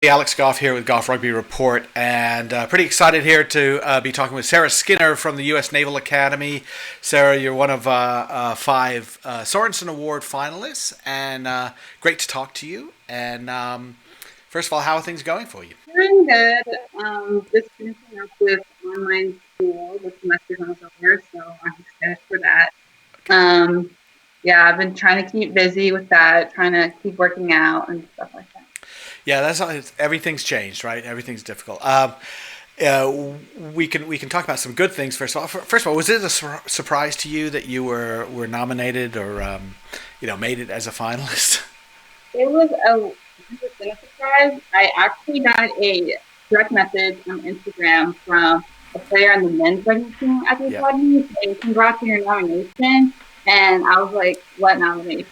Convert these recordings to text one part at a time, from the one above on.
Alex Goff here with Goff Rugby Report, and pretty excited here to be talking with Sarah Skinner from the U.S. Naval Academy. Sarah, you're one of five Sorensen Award finalists, and great to talk to you. And first of all, how are things going for you? Doing good. Just finishing up with online school. The semester's almost over, so I'm excited for that. Um, yeah, I've been trying to keep busy with that, trying to keep working out and stuff like that. Yeah, everything's changed, right? Everything's difficult. We can talk about some good things first of all. First of all, was it a surprise to you that you were nominated or made it as a finalist? It was a surprise. I actually got a direct message on Instagram from a player on the men's rugby team at the Yeah. academy saying, "Congrats on your nomination." And I was like, "What nomination?"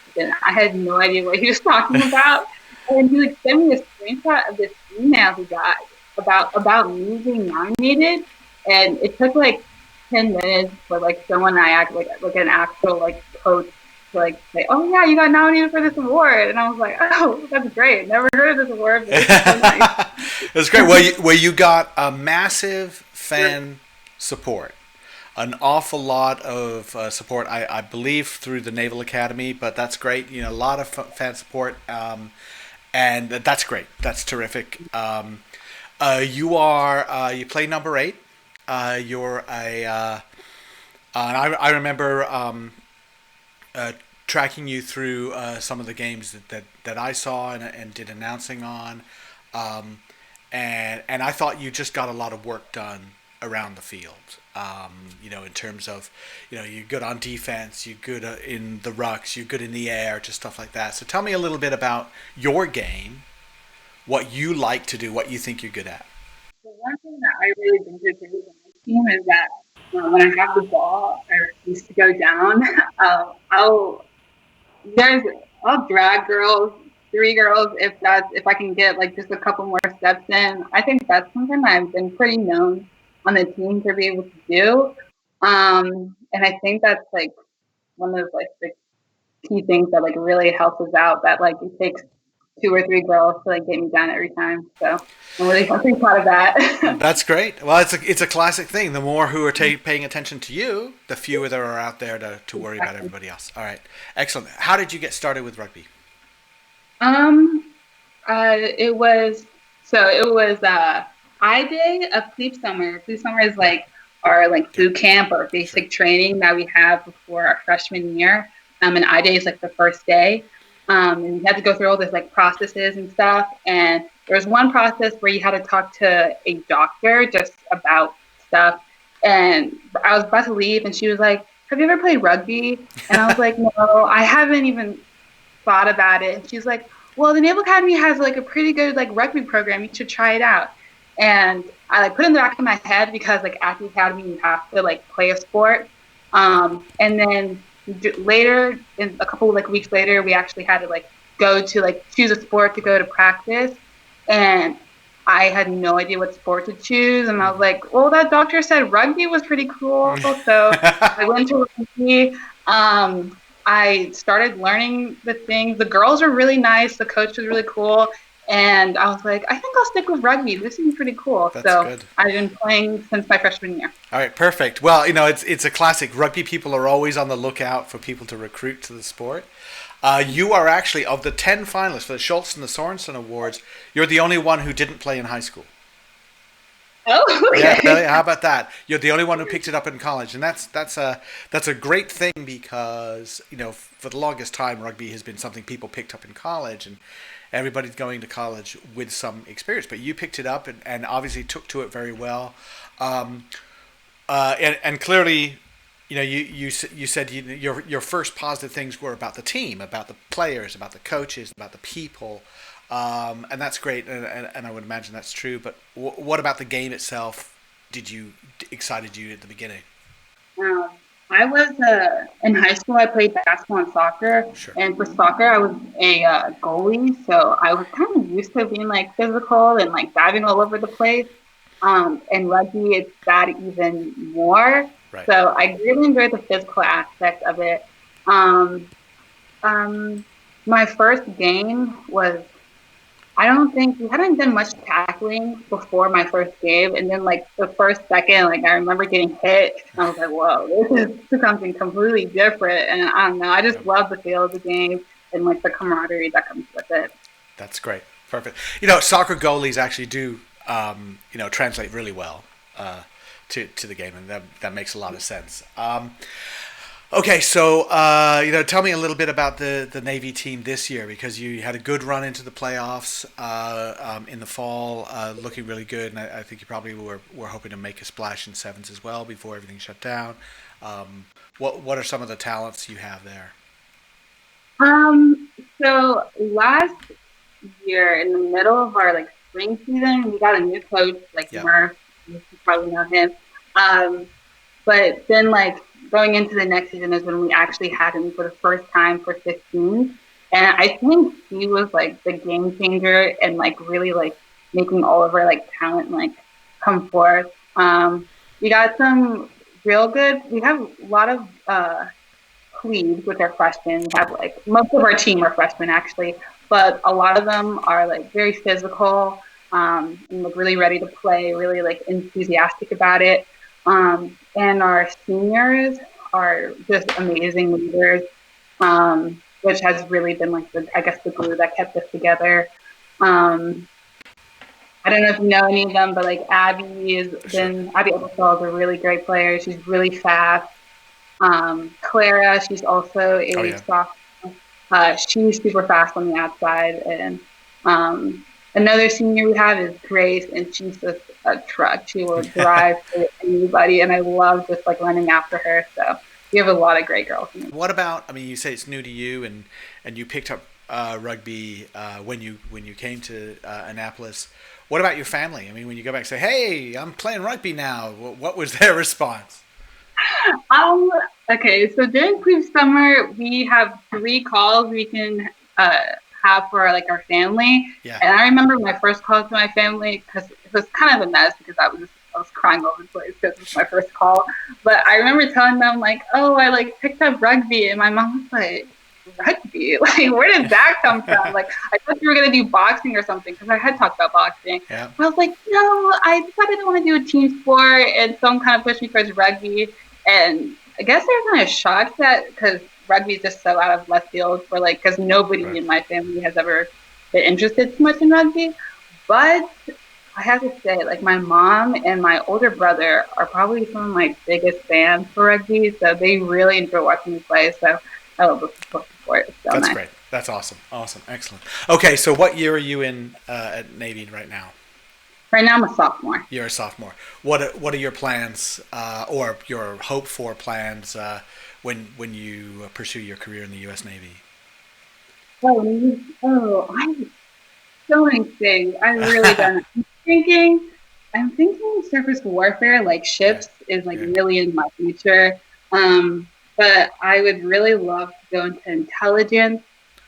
I had no idea what he was talking about. And he like sent me a screenshot of this email he got about me being nominated, and it took like 10 minutes for like someone I act like an actual like coach to like say, "Oh yeah, you got nominated for this award," and I was like, "Oh, that's great. Never heard of this award, but this is so nice." It was great. Well, you got a massive fan support, an awful lot of support. I believe through the Naval Academy, but that's great. A lot of fan support, and that's great. That's terrific. You play number 8. You're and I remember tracking you through some of the games that I saw and did announcing on. Um, and I thought you just got a lot of work done around the field. In terms of, you're good on defense, you're good in the rucks, you're good in the air, just stuff like that. So tell me a little bit about your game, what you like to do, what you think you're good at. So one thing that I really think is with my team is that when I have the ball, I refuse to go down. I'll there's I'll drag girls, 3 girls, if I can get like just a couple more steps in. I think that's something I've been pretty known on the team to be able to do. And I think that's like one of like the key things that like really helps us out. That like it takes 2 or 3 girls to like get me down every time. So I'm pretty proud of that. That's great. Well, it's a classic thing. The more who are paying attention to you, the fewer there are out there to worry about Exactly. everybody else. All right, excellent. How did you get started with rugby? Um, it was I did a Pleep Summer. Pleep Summer is like our like Yeah, boot camp or sure. basic training that we have before our freshman year. And I day is like the first day. And you had to go through all this like processes and stuff. And there was one process where you had to talk to a doctor just about stuff. And I was about to leave, and she was like, "Have you ever played rugby?" And I was like, "No, I haven't even thought about it." And she's like, "Well, the Naval Academy has like a pretty good like rugby program. You should try it out." And I like put it in the back of my head because like at the academy you have to like play a sport. And then later, in a couple of like weeks later, we actually had to like go to like choose a sport to go to practice. And I had no idea what sport to choose, and I was like, "Well, that doctor said rugby was pretty cool," so I went to rugby. I started learning the things. The girls were really nice. The coach was really cool. And I was like, I think I'll stick with rugby. This seems pretty cool. That's So good. I've been playing since my freshman year. All right, perfect. Well, it's a classic. Rugby people are always on the lookout for people to recruit to the sport. You are actually, of the 10 finalists for the Schultz and the Sorensen Awards, you're the only one who didn't play in high school. Oh, Yeah, okay. how about that? You're the only one who picked it up in college, and that's a great thing because for the longest time rugby has been something people picked up in college, and everybody's going to college with some experience. But you picked it up and obviously took to it very well, um, and clearly, you said your first positive things were about the team, about the players, about the coaches, about the people. And that's great, and I would imagine that's true. But what about the game itself? Excited you at the beginning? Um, I was in high school. I played basketball and soccer, Sure. and for soccer, I was a goalie. So I was kind of used to being like physical and like diving all over the place. And rugby, it's that even more. Right. So I really enjoyed the physical aspect of it. Um, um, my first game was I don't think we hadn't done much tackling before my first game, and then like the first second, like I remember getting hit, and I was like, "Whoa, this is something completely different." And I don't know, I just love the feel of the game and like the camaraderie that comes with it. That's great. Perfect. Soccer goalies actually do, translate really well to the game, and that makes a lot of sense. Okay, so tell me a little bit about the Navy team this year, because you had a good run into the playoffs in the fall, looking really good, and I think you probably were hoping to make a splash in sevens as well before everything shut down. What are some of the talents you have there? So last year in the middle of our like spring season, we got a new coach, like Yeah. Murph. You probably know him. Um, but then like going into the next season is when we actually had him for the first time for 15. And I think he was like the game changer and like really like making all of our like talent like come forth. We got some real good. We have a lot of plebes, which are freshmen. We have like most of our team are freshmen actually, but a lot of them are like very physical and like really ready to play, really like enthusiastic about it. And our seniors are just amazing leaders, which has really been like I guess the glue that kept us together. Um, I don't know if you know any of them, but like Sure. Abby Ebersol is a really great player. She's really fast. Clara, she's also Oh a yeah. sophomore. She's super fast on the outside. And another senior we have is Grace, and she's just a truck. She will drive for anybody, and I love just like running after her. So we have a lot of great girls. What about? I mean, you say it's new to you, and you picked up rugby when you came to Annapolis. What about your family? I mean, when you go back and say, "Hey, I'm playing rugby now," what was their response? Um, okay, so during Queef Summer, we have 3 calls we can have for like our family. Yeah. And I remember my first call to my family because it was kind of a mess because I was crying all over the place because it was my first call. But I remember telling them like, "Oh, I like picked up rugby," and my mom was like, "Rugby? Like, where did that come from?" Like, I thought you were gonna do boxing or something because I had talked about boxing. Yeah. I was like, "No, I decided I want to do a team sport," and someone kind of pushed me towards rugby. And I guess they're kind of shocked that because rugby is just so out of left field for like, because nobody Right. in my family has ever been interested too much in rugby. But I have to say, like, my mom and my older brother are probably some of my biggest fans for rugby. So they really enjoy watching me play. So I love the support. It's so That's nice. great. That's awesome. Awesome. Excellent. Okay, so what year are you in at Navy right now? Right now, I'm a sophomore. You're a sophomore. What are your plans or your hope for plans when you pursue your career in the U.S. Navy? I so many things. I really don't. Thinking, I'm thinking surface warfare, like Yeah. ships, is like Yeah. really in my future. Um, but I would really love to go into intelligence,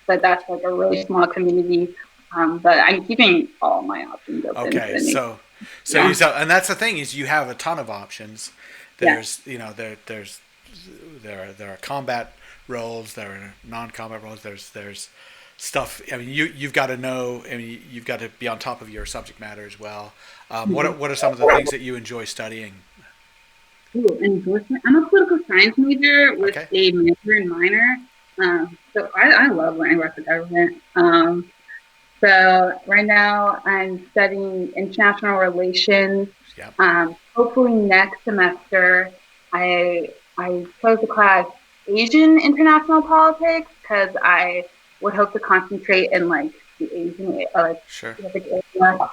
but Right. that's like a really small community. But I'm keeping all my options open for Okay. the Navy. You Yeah, and that's the thing is you have a ton of options. yeah. There are combat roles, there are non-combat roles. There's stuff. I mean, you've got to know. I mean, you've got to be on top of your subject matter as well. Mhm. What are some of the things that you enjoy studying? Ooh, endorsement. I'm a political science major with Okay. a major and minor. So I love learning about the government. So right now I'm studying international relations. Yeah. Hopefully next semester I chose the class Asian international politics because I would hope to concentrate in like the Asian like Sure. Pacific area.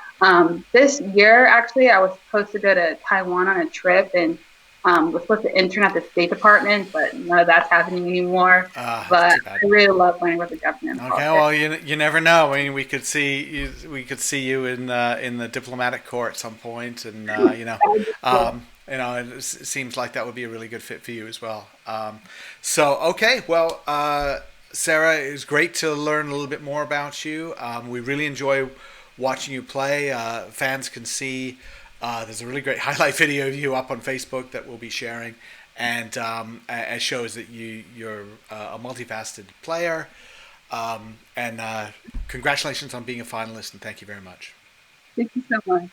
This year actually I was supposed to go to Taiwan on a trip and was supposed to intern at the State Department, but none of that's happening anymore. That's But too bad. I really love learning about the government and Okay, politics. well, you never know. I mean, we could see you in the diplomatic corps at some point, and it seems like that would be a really good fit for you as well. Okay, well, Sarah, it was great to learn a little bit more about you. We really enjoy watching you play. Fans can see there's a really great highlight video of you up on Facebook that we'll be sharing, and it shows that you're a multifaceted player. And congratulations on being a finalist, and thank you very much. Thank you so much.